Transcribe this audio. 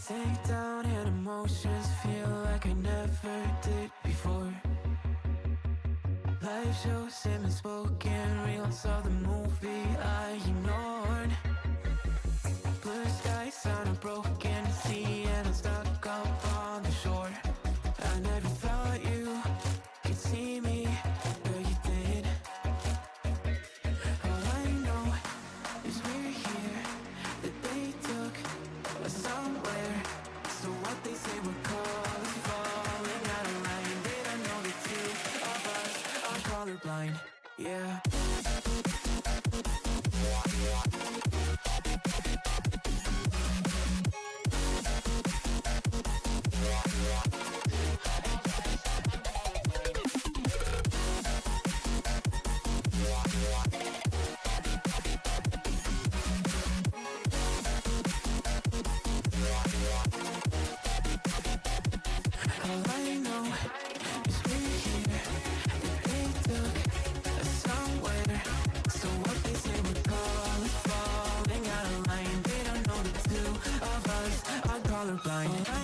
Take down and emotions feel like I never did before. Life shows him spoken reels of the movie I ignored. Blue skies on a broken sea and I'm stuck up on the shore. I never thought you could see me, but you did. All I know is we're here, that they took us somewhere. So what they say we're called falling out of line. They don't know the two of us are colorblind. Yeah. All I know is we're here, that they took us somewhere. So what they say we're calling falling out of line. They don't know the two of us are colorblind.